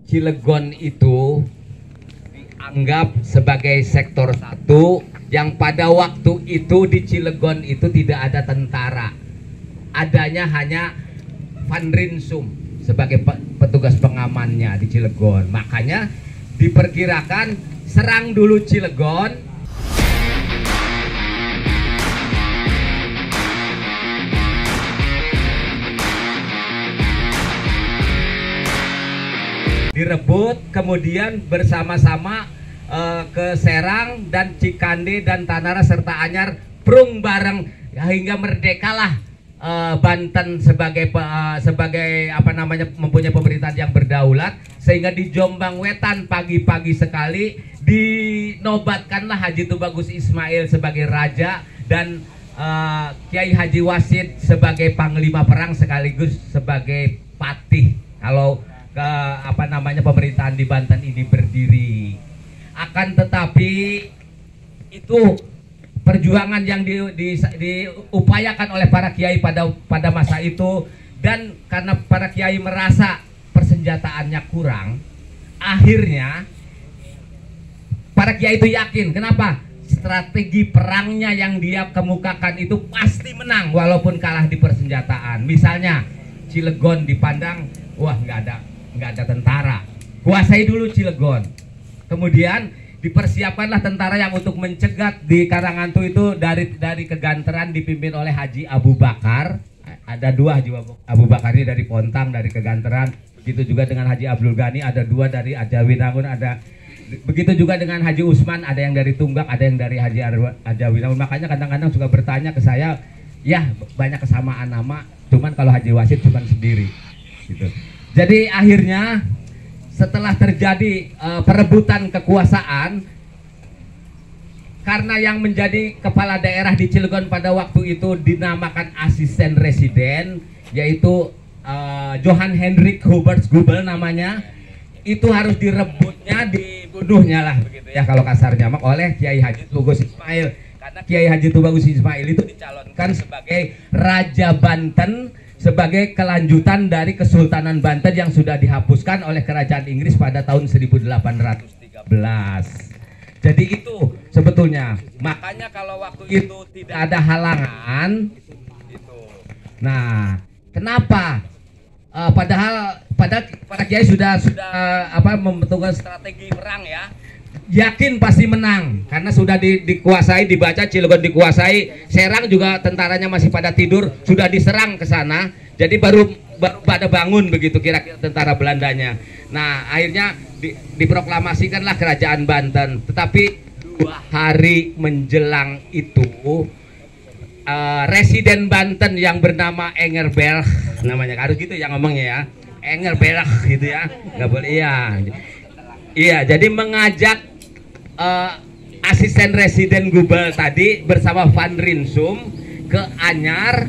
Cilegon itu dianggap sebagai sektor satu yang pada waktu itu di Cilegon itu tidak ada tentara, adanya hanya Vanrinsum sebagai petugas pengamannya di Cilegon. Makanya diperkirakan serang dulu Cilegon, direbut, kemudian bersama-sama ke Serang dan Cikande dan Tanara serta Anyar prung bareng hingga merdekalah Banten sebagai apa namanya mempunyai pemerintahan yang berdaulat, sehingga di Jombang Wetan pagi-pagi sekali dinobatkanlah Haji Tubagus Ismail sebagai raja dan Kiai Haji Wasid sebagai panglima perang sekaligus sebagai patih kalau apa namanya pemerintahan di Banten ini berdiri. Akan tetapi itu perjuangan yang diupayakan oleh para kiai pada masa itu, dan karena para kiai merasa persenjataannya kurang, akhirnya para kiai itu yakin. Kenapa? Strategi perangnya yang dia kemukakan itu pasti menang walaupun kalah di persenjataan. Misalnya Cilegon dipandang, wah nggak ada tentara, kuasai dulu Cilegon, kemudian dipersiapkanlah tentara yang untuk mencegat di Karangantu itu dari Keganteran dipimpin oleh Haji Abu Bakar. Ada dua Haji Abu Bakar ini dari Pontang, dari Keganteran. Begitu juga dengan Haji Abdul Ghani, ada dua dari Ajawinangun, ada begitu juga dengan Haji Usman, ada yang dari Tunggak, ada yang dari Haji Ajawinangun. Makanya kadang-kadang suka bertanya ke saya, ya banyak kesamaan nama, cuman kalau Haji Wasid cuman sendiri gitu. Jadi akhirnya setelah terjadi perebutan kekuasaan, karena yang menjadi kepala daerah di Cilegon pada waktu itu dinamakan asisten residen, yaitu Johan Hendrik Huberts Gubel namanya, itu harus direbutnya, dibunuhnya lah begitu ya kalau kasarnya oleh Kiai Haji Tubagus Ismail. Karena Kiai Haji Tubagus Ismail itu dicalonkan sebagai Raja Banten, sebagai kelanjutan dari Kesultanan Banten yang sudah dihapuskan oleh Kerajaan Inggris pada tahun 1813. Jadi itu sebetulnya, makanya kalau waktu itu tidak ada halangan itu. Nah, kenapa? Padahal para kiai sudah membentukkan strategi perang ya. Yakin pasti menang karena sudah dikuasai, dibaca Cilegon dikuasai, Serang juga tentaranya masih pada tidur, sudah diserang ke sana. Jadi baru pada bangun begitu kira-kira tentara Belandanya. Nah, akhirnya diproklamasikanlah kerajaan Banten. Tetapi 2 hari menjelang itu residen Banten yang bernama Engelberg namanya, harus gitu ya ngomongnya ya, Engelberg gitu ya, nggak boleh iya, jadi mengajak asisten residen Gubel tadi bersama Vanrinsum ke Anyar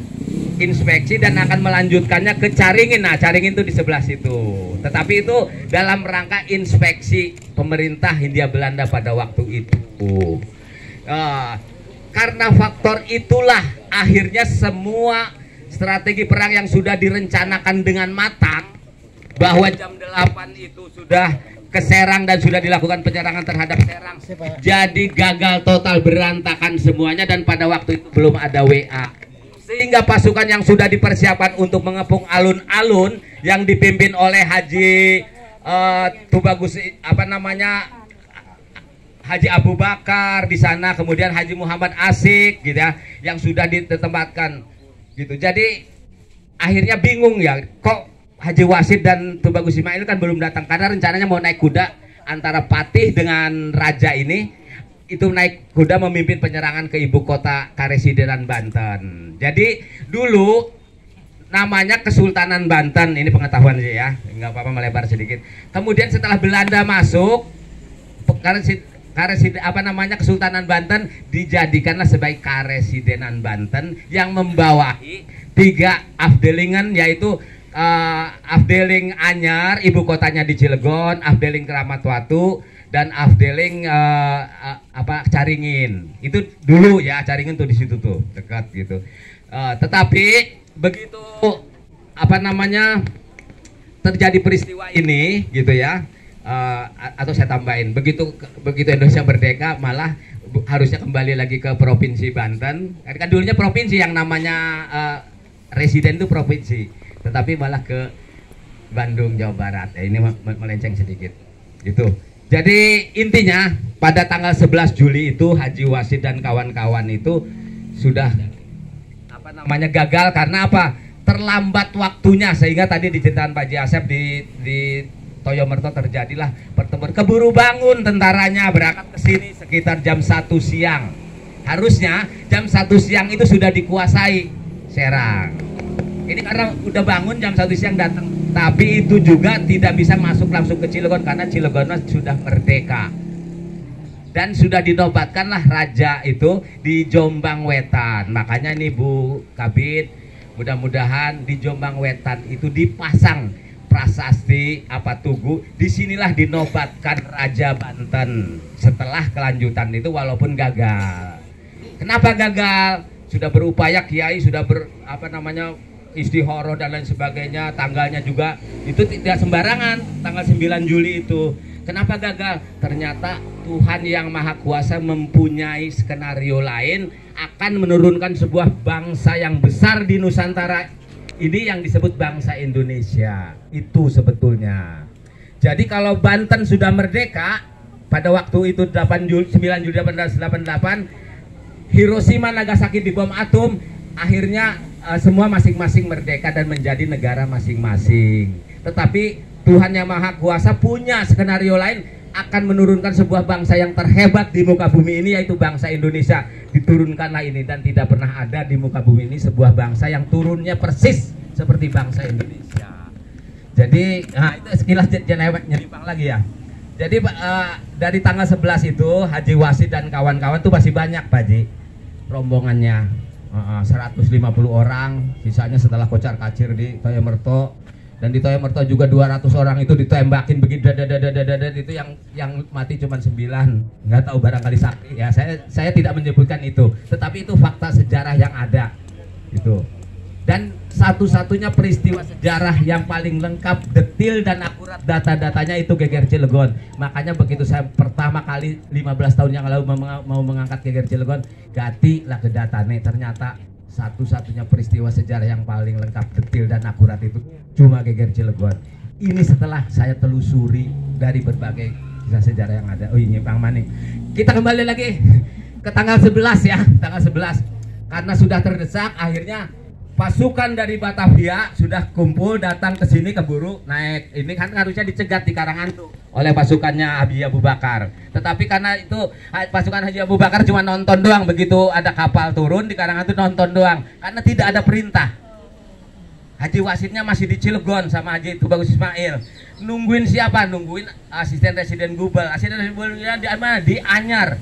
inspeksi dan akan melanjutkannya ke Caringin. Nah, Caringin itu di sebelah situ. Tetapi itu dalam rangka inspeksi pemerintah Hindia Belanda pada waktu itu. Karena faktor itulah akhirnya semua strategi perang yang sudah direncanakan dengan matang, bahwa jam 8 itu sudah ke Serang dan sudah dilakukan penyerangan terhadap Serang, jadi gagal total, berantakan semuanya, dan pada waktu itu belum ada WA, sehingga pasukan yang sudah dipersiapkan untuk mengepung alun-alun yang dipimpin oleh Haji Tubagus Haji Abu Bakar di sana, kemudian Haji Muhammad Asik gitu ya, yang sudah ditempatkan gitu. Jadi akhirnya bingung ya, kok Haji Wasid dan Tubagus Ismail kan belum datang, karena rencananya mau naik kuda antara Patih dengan Raja ini, itu naik kuda memimpin penyerangan ke ibu kota Karesidenan Banten. Jadi dulu namanya Kesultanan Banten, ini pengetahuan sih ya, nggak apa-apa melebar sedikit. Kemudian setelah Belanda masuk, Kesultanan Banten dijadikanlah sebagai Karesidenan Banten yang membawahi 3 afdelingen, yaitu Afdeling Anyar, ibu kotanya di Cilegon, Afdeling Keramat Watu, dan Afdeling Caringin. Itu dulu ya, Caringin tuh di situ tuh dekat gitu. Tetapi begitu terjadi peristiwa ini gitu ya, atau saya tambahin, begitu Indonesia merdeka malah harusnya kembali lagi ke provinsi Banten. Kan dulunya provinsi yang namanya residen itu provinsi, tetapi malah ke Bandung, Jawa Barat. Ini melenceng sedikit gitu. Jadi intinya pada tanggal 11 Juli itu Haji Wasid dan kawan-kawan itu sudah gagal karena apa? Terlambat waktunya, sehingga tadi diceritakan Pak Haji Asep di Toyomerto terjadilah pertemuan. Keburu bangun tentaranya berangkat ke sini sekitar jam 1 siang. Harusnya jam 1 siang itu sudah dikuasai Serang. Ini karena udah bangun jam 1 siang datang, tapi itu juga tidak bisa masuk langsung ke Cilegon karena Cilegon sudah merdeka. Dan sudah dinobatkanlah raja itu di Jombang Wetan. Makanya nih Bu Kabid, mudah-mudahan di Jombang Wetan itu dipasang prasasti apa tugu. Disinilah dinobatkan Raja Banten. Setelah kelanjutan itu walaupun gagal. Kenapa gagal? Sudah berupaya Kiai, sudah istihoroh dan lain sebagainya, tanggalnya juga itu tidak sembarangan, tanggal 9 Juli itu. Kenapa gagal? Ternyata Tuhan yang Maha Kuasa mempunyai skenario lain, akan menurunkan sebuah bangsa yang besar di Nusantara ini yang disebut bangsa Indonesia. Itu sebetulnya. Jadi kalau Banten sudah merdeka pada waktu itu 9 Juli 1888, Hiroshima Nagasaki dibom atom, akhirnya semua masing-masing merdeka dan menjadi negara masing-masing. Tetapi Tuhan yang Maha Kuasa punya skenario lain, akan menurunkan sebuah bangsa yang terhebat di muka bumi ini, yaitu bangsa Indonesia. Diturunkanlah ini, dan tidak pernah ada di muka bumi ini sebuah bangsa yang turunnya persis seperti bangsa Indonesia. Jadi itu sekilas nyerimpang lagi ya. Jadi dari tanggal 11 itu Haji Wasid dan kawan-kawan tuh masih banyak Pak Haji rombongannya. 150 orang, sisanya setelah kocar kacir di Toyomerto. Dan di Toyomerto juga 200 orang itu ditembakin begitu, itu yang mati cuma 9, nggak tahu barangkali sakti ya. Saya tidak menyebutkan itu, tetapi itu fakta sejarah yang ada itu. Dan satu-satunya peristiwa sejarah yang paling lengkap, detil dan akurat data-datanya itu Geger Cilegon. Makanya begitu saya pertama kali 15 tahun yang lalu mau mengangkat Geger Cilegon, ganti lah ke datanya. Ternyata satu-satunya peristiwa sejarah yang paling lengkap, detil dan akurat itu cuma Geger Cilegon. Ini setelah saya telusuri dari berbagai kisah sejarah yang ada. Oh ini Bang Mani. Kita kembali lagi ke tanggal 11 ya, tanggal 11. Karena sudah terdesak, akhirnya pasukan dari Batavia sudah kumpul datang ke sini, keburu naik. Ini kan harusnya dicegat di Karangantu oleh pasukannya Haji Abu Bakar. Tetapi karena itu pasukan Haji Abu Bakar cuma nonton doang, begitu ada kapal turun di Karangantu nonton doang karena tidak ada perintah. Haji Wasidnya masih di Cilegon sama Haji Tubagus Ismail. Nungguin siapa? Nungguin asisten residen Gubel. Asisten residen Gubel di mana? Di Anyar.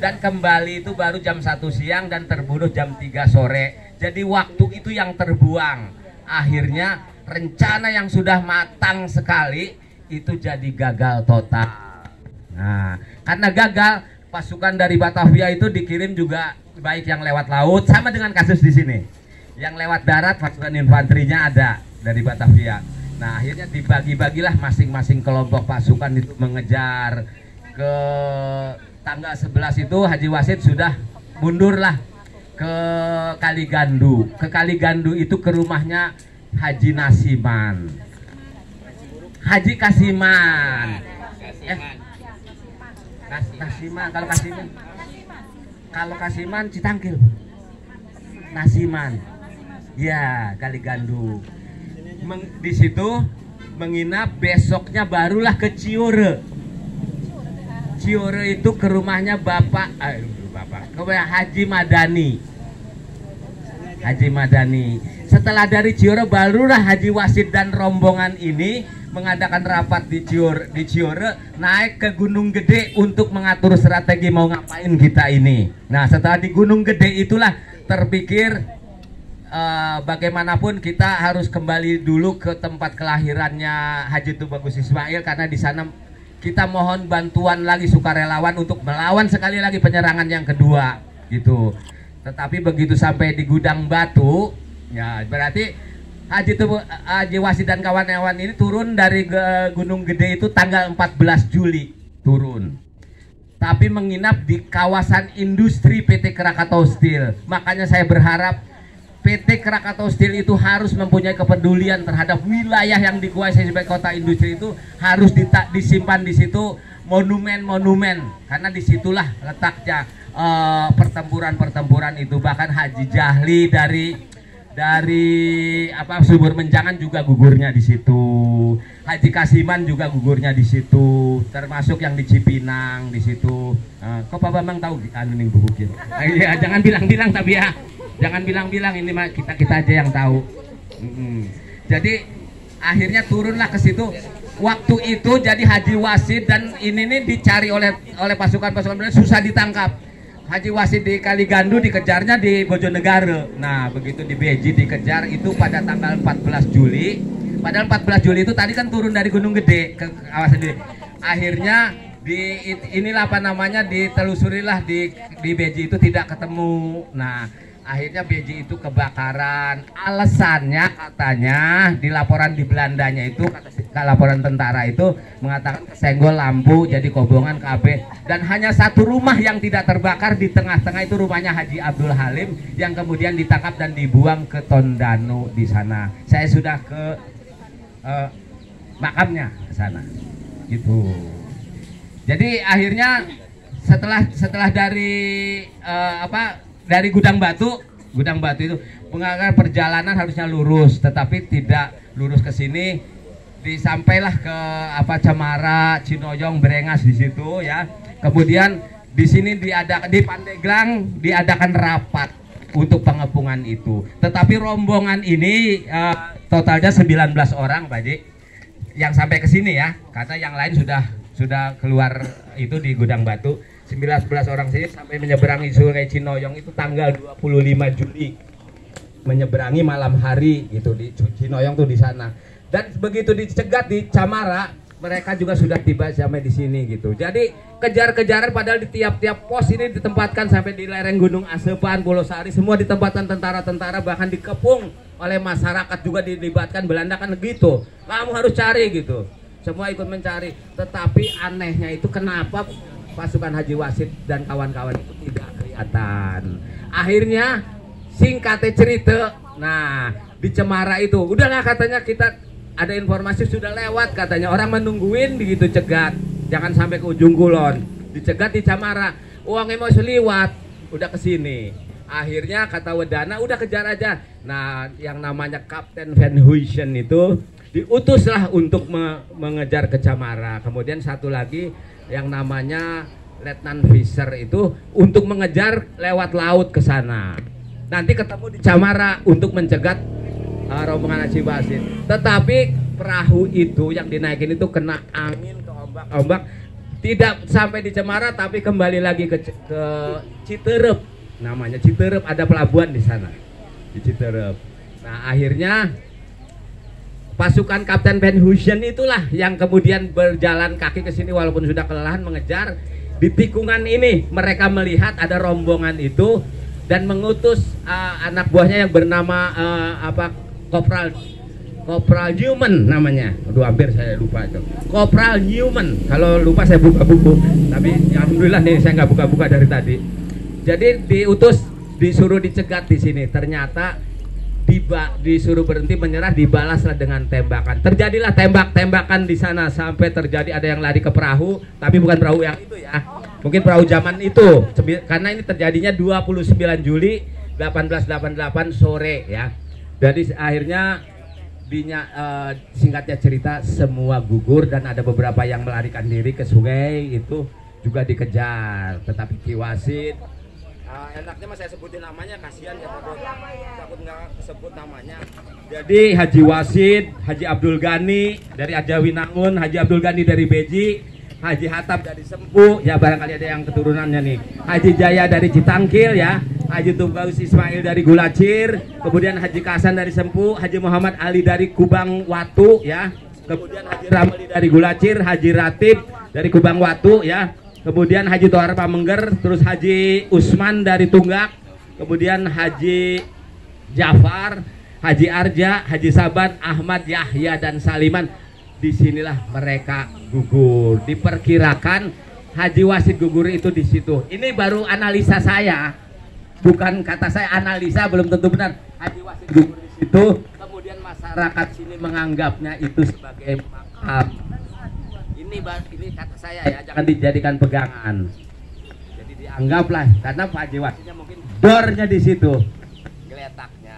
Dan kembali itu baru jam 1 siang dan terbunuh jam 3 sore. Jadi waktu itu yang terbuang. Akhirnya rencana yang sudah matang sekali itu jadi gagal total. Nah, karena gagal, pasukan dari Batavia itu dikirim juga, baik yang lewat laut, sama dengan kasus di sini. Yang lewat darat pasukan infanterinya ada dari Batavia. Nah, akhirnya dibagi-bagilah masing-masing kelompok pasukan itu mengejar. Ke tanggal 11 itu Haji Wasid sudah mundurlah ke Kaligandu. Ke Kaligandu itu ke rumahnya Haji Nasiman. Haji Kasiman. Nasiman. Kalau Kasiman Citangkil. Nasiman. Ya, Kaligandu. Di situ menginap, besoknya barulah ke Ciore. Ciore itu ke rumahnya Bapak Haji Madani. Haji Madani. Setelah dari Ciore barulah Haji Wasid dan rombongan ini mengadakan rapat di Ciore, naik ke Gunung Gede untuk mengatur strategi mau ngapain kita ini. Nah, setelah di Gunung Gede itulah terpikir bagaimanapun kita harus kembali dulu ke tempat kelahirannya Haji Tubagus Ismail, karena di sana kita mohon bantuan lagi sukarelawan untuk melawan sekali lagi penyerangan yang kedua gitu. Tetapi begitu sampai di Gudang Batu, ya berarti Haji Wasid dan kawan-kawan ini turun dari Gunung Gede itu tanggal 14 Juli turun. Tapi menginap di kawasan industri PT Krakatau Steel. Makanya saya berharap PT Krakatau Steel itu harus mempunyai kepedulian terhadap wilayah yang dikuasai sebagai kota industri itu, harus disimpan di situ monumen-monumen, karena disitulah letaknya pertempuran-pertempuran itu. Bahkan Haji Jahli dari Subur Menjangan juga gugurnya di situ. Haji Kasiman juga gugurnya di situ, termasuk yang di Cipinang di situ. Kok Pak Bambang tahu anu ning gugurnya? Ya, jangan bilang-bilang tapi ya. Jangan bilang-bilang, ini mah kita aja yang tahu. Jadi akhirnya turunlah ke situ. Waktu itu jadi Haji Wasid dan ini nih dicari oleh pasukan-pasukan Belanda, susah ditangkap. Haji Wasid di Kaligandu dikejarnya di Bojonegoro. Nah, begitu di Beji dikejar itu pada tanggal 14 Juli. Padahal 14 Juli itu tadi kan turun dari Gunung Gede ke kawasan ini. Akhirnya ditelusurilah di Beji itu tidak ketemu. Nah, akhirnya Beji itu kebakaran. Alasannya katanya di laporan di Belandanya itu, laporan tentara itu mengatakan kesenggol lampu jadi kobongan KB, dan hanya satu rumah yang tidak terbakar di tengah-tengah itu rumahnya Haji Abdul Halim yang kemudian ditangkap dan dibuang ke Tondano di sana. Saya sudah ke makamnya ke sana. Gitu. Jadi akhirnya setelah dari dari Gudang Batu itu menganggap perjalanan harusnya lurus, tetapi tidak lurus ke sini. Disampailah ke Cemara, Cinoyong, Brengas di situ ya. Kemudian di sini di Pandeglang diadakan rapat untuk pengepungan itu. Tetapi rombongan ini totalnya 19 orang, Pak Ji, yang sampai ke sini ya. Karena yang lain sudah keluar itu di Gudang Batu. 19 orang sini sampai menyeberangi Sungai Cinoyong itu tanggal 25 Juli. Menyeberangi malam hari gitu di Cinoyong tuh di sana. Dan begitu dicegat di Camara, mereka juga sudah tiba sampai di sini gitu. Jadi kejar-kejaran, padahal di tiap-tiap pos ini ditempatkan sampai di lereng Gunung Asepan, Pulau Sari, semua ditempatkan tentara-tentara, bahkan dikepung oleh masyarakat juga dilibatkan. Belanda kan gitu. Kamu harus cari gitu. Semua ikut mencari. Tetapi anehnya itu kenapa pasukan Haji Wasid dan kawan-kawan itu tidak kelihatan. Akhirnya singkatnya cerita, nah di Cemara itu udahlah katanya, kita ada informasi sudah lewat katanya, orang menungguin begitu cegat, jangan sampai ke ujung kulon, dicegat di Camara, uangnya mau seliwat, udah kesini. Akhirnya kata Wedana udah kejar aja. Nah yang namanya Kapten Van Huysen itu diutuslah untuk mengejar ke Camara. Kemudian satu lagi yang namanya Letnan Fisher itu untuk mengejar lewat laut ke sana. Nanti ketemu di Camara untuk mencegat rombongan Haji Wasid. Tetapi perahu itu yang dinaikin itu kena angin, ke ombak, tidak sampai di Cemara tapi kembali lagi ke Citerep. Namanya Citerep, ada pelabuhan di sana di Citerep. Nah akhirnya pasukan Kapten Van Huysen itulah yang kemudian berjalan kaki ke sini walaupun sudah kelelahan mengejar. Di tikungan ini mereka melihat ada rombongan itu dan mengutus anak buahnya yang bernama Kopral Newman namanya. Aduh hampir saya lupa itu. Kopral Newman. Kalau lupa saya buka buku. Tapi alhamdulillah nih saya nggak buka-buka dari tadi. Jadi disuruh dicegat di sini. Ternyata disuruh berhenti menyerah, dibalaslah dengan tembakan. Terjadilah tembak-tembakan di sana sampai terjadi ada yang lari ke perahu, tapi bukan perahu yang itu ya. Mungkin perahu zaman itu. Karena ini terjadinya 29 Juli 1888 sore ya. Jadi akhirnya singkatnya cerita semua gugur dan ada beberapa yang melarikan diri ke sungai itu juga dikejar. Tetapi Ki Wasid enaknya mas saya sebutin namanya, kasihan ya takut nggak sebut namanya. Jadi Haji Wasid, Haji Abdul Ghani dari Ajawinangun, Haji Abdul Ghani dari Beji, Haji Hatab dari Sempu, ya barangkali ada yang keturunannya nih. Haji Jaya dari Citangkil ya, Haji Tubaus Ismail dari Gulacir, kemudian Haji Kasan dari Sempu, Haji Muhammad Ali dari Kubang Watu ya, kemudian Haji Ramli dari Gulacir, Haji Ratib dari Kubang Watu ya, kemudian Haji Tohar Pamengger, terus Haji Usman dari Tunggak, kemudian Haji Jafar, Haji Arja, Haji Saban, Ahmad, Yahya dan Saliman. Disinilah mereka gugur. Diperkirakan Haji Wasid gugur itu di situ. Ini baru analisa saya, bukan kata saya, analisa, belum tentu benar. Haji Wasid gugur di situ, kemudian masyarakat sini menganggapnya itu sebagai makam. Ini kata saya ya, jangan dijadikan pegangan. Jadi dianggaplah, karena Pak Haji Wasidnya mungkin dornya di situ, geletaknya.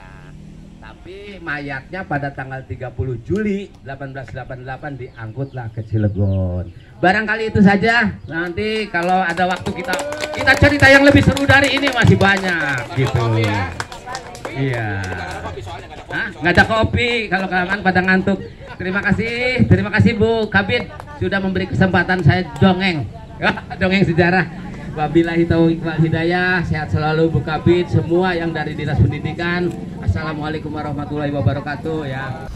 Tapi mayatnya pada tanggal 30 Juli 1888 diangkutlah ke Cilegon. Barangkali itu saja. Nanti kalau ada waktu kita cerita yang lebih seru dari ini, masih banyak gitu. Iya. Nggak ada kopi, kalau kalian pada ngantuk. Terima kasih Bu Kabid sudah memberi kesempatan saya dongeng, dongeng sejarah. Wabillahi taufiq wal hidayah. Sehat selalu Bu Kabid, semua yang dari Dinas Pendidikan. Assalamualaikum warahmatullahi wabarakatuh ya.